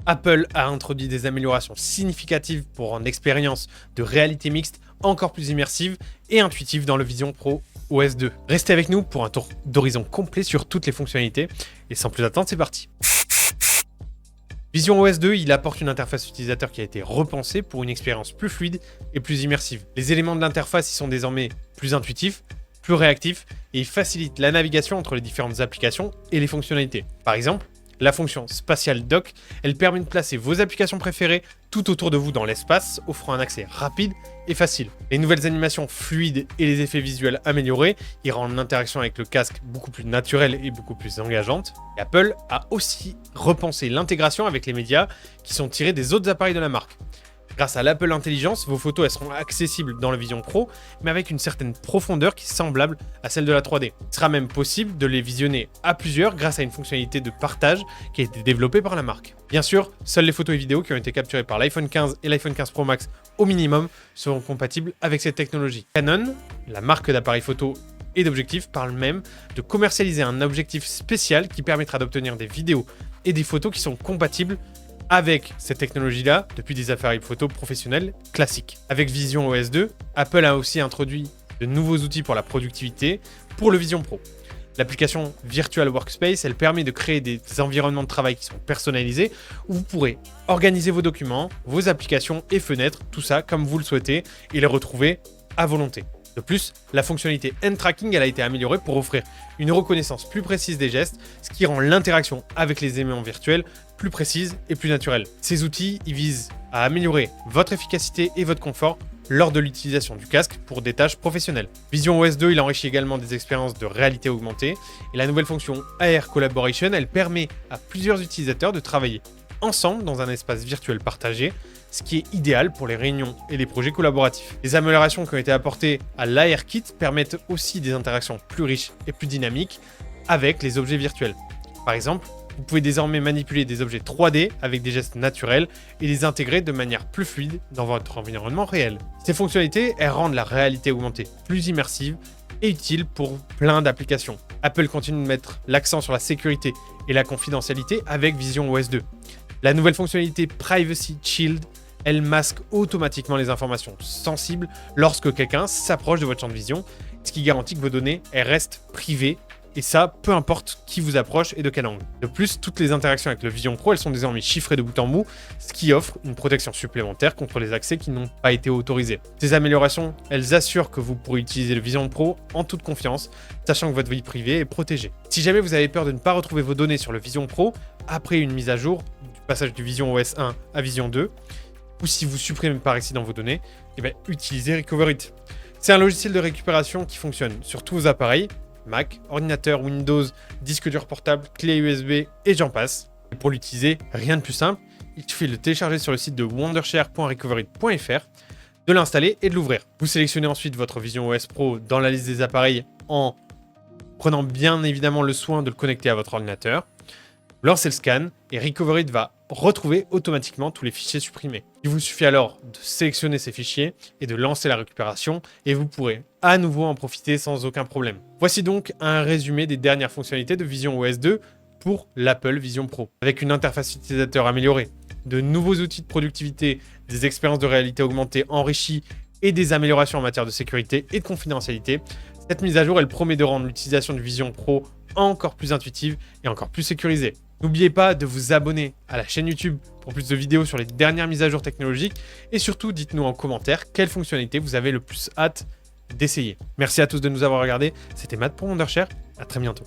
Apple a introduit des améliorations significatives pour rendre l'expérience de réalité mixte encore plus immersive et intuitive dans le Vision Pro OS 2. Restez avec nous pour un tour d'horizon complet sur toutes les fonctionnalités. Et sans plus attendre, c'est parti. Vision OS 2, il apporte une interface utilisateur qui a été repensée pour une expérience plus fluide et plus immersive. Les éléments de l'interface y sont désormais plus intuitifs, plus réactifs et ils facilitent la navigation entre les différentes applications et les fonctionnalités. Par exemple, la fonction Spatial Dock, elle permet de placer vos applications préférées tout autour de vous dans l'espace, offrant un accès rapide et facile. Les nouvelles animations fluides et les effets visuels améliorés, ils rendent l'interaction avec le casque beaucoup plus naturelle et beaucoup plus engageante. Et Apple a aussi repensé l'intégration avec les médias qui sont tirés des autres appareils de la marque. Grâce à l'Apple Intelligence, vos photos elles seront accessibles dans le Vision Pro, mais avec une certaine profondeur qui est semblable à celle de la 3D. Il sera même possible de les visionner à plusieurs grâce à une fonctionnalité de partage qui a été développée par la marque. Bien sûr, seules les photos et vidéos qui ont été capturées par l'iPhone 15 et l'iPhone 15 Pro Max au minimum seront compatibles avec cette technologie. Canon, la marque d'appareils photo et d'objectifs, parle même de commercialiser un objectif spécial qui permettra d'obtenir des vidéos et des photos qui sont compatibles avec cette technologie-là depuis des appareils photo professionnels classiques. Avec Vision OS 2, Apple a aussi introduit de nouveaux outils pour la productivité pour le Vision Pro. L'application Virtual Workspace, elle permet de créer des environnements de travail qui sont personnalisés où vous pourrez organiser vos documents, vos applications et fenêtres, tout ça comme vous le souhaitez et les retrouver à volonté. De plus, la fonctionnalité Hand Tracking elle a été améliorée pour offrir une reconnaissance plus précise des gestes, ce qui rend l'interaction avec les éléments virtuels plus précise et plus naturelle. Ces outils ils visent à améliorer votre efficacité et votre confort lors de l'utilisation du casque pour des tâches professionnelles. Vision OS 2 il enrichit également des expériences de réalité augmentée et la nouvelle fonction AR Collaboration elle permet à plusieurs utilisateurs de travailler ensemble dans un espace virtuel partagé, ce qui est idéal pour les réunions et les projets collaboratifs. Les améliorations qui ont été apportées à l'AR-Kit permettent aussi des interactions plus riches et plus dynamiques avec les objets virtuels. Par exemple, vous pouvez désormais manipuler des objets 3D avec des gestes naturels et les intégrer de manière plus fluide dans votre environnement réel. Ces fonctionnalités, elles rendent la réalité augmentée plus immersive et utile pour plein d'applications. Apple continue de mettre l'accent sur la sécurité et la confidentialité avec Vision OS 2. La nouvelle fonctionnalité Privacy Shield, elle masque automatiquement les informations sensibles lorsque quelqu'un s'approche de votre champ de vision, ce qui garantit que vos données elles restent privées, et ça, peu importe qui vous approche et de quel angle. De plus, toutes les interactions avec le Vision Pro, elles sont désormais chiffrées de bout en bout, ce qui offre une protection supplémentaire contre les accès qui n'ont pas été autorisés. Ces améliorations, elles assurent que vous pourrez utiliser le Vision Pro en toute confiance, sachant que votre vie privée est protégée. Si jamais vous avez peur de ne pas retrouver vos données sur le Vision Pro, après une mise à jour, du passage du Vision OS 1 à Vision 2, ou si vous supprimez par accident vos données, utilisez Recover It. C'est un logiciel de récupération qui fonctionne sur tous vos appareils, Mac, ordinateur, Windows, disque dur portable, clé USB et j'en passe. Et pour l'utiliser, rien de plus simple, il suffit de le télécharger sur le site de wondershare.recoverit.fr, de l'installer et de l'ouvrir. Vous sélectionnez ensuite votre Vision OS Pro dans la liste des appareils en prenant bien évidemment le soin de le connecter à votre ordinateur. Vous lancez le scan et Recover It va retrouver automatiquement tous les fichiers supprimés. Il vous suffit alors de sélectionner ces fichiers et de lancer la récupération et vous pourrez à nouveau en profiter sans aucun problème. Voici donc un résumé des dernières fonctionnalités de Vision OS 2 pour l'Apple Vision Pro. Avec une interface utilisateur améliorée, de nouveaux outils de productivité, des expériences de réalité augmentée enrichies et des améliorations en matière de sécurité et de confidentialité, cette mise à jour elle promet de rendre l'utilisation du Vision Pro encore plus intuitive et encore plus sécurisée. N'oubliez pas de vous abonner à la chaîne YouTube pour plus de vidéos sur les dernières mises à jour technologiques et surtout dites-nous en commentaire quelle fonctionnalité vous avez le plus hâte d'essayer. Merci à tous de nous avoir regardés, c'était Matt pour Wondershare, à très bientôt.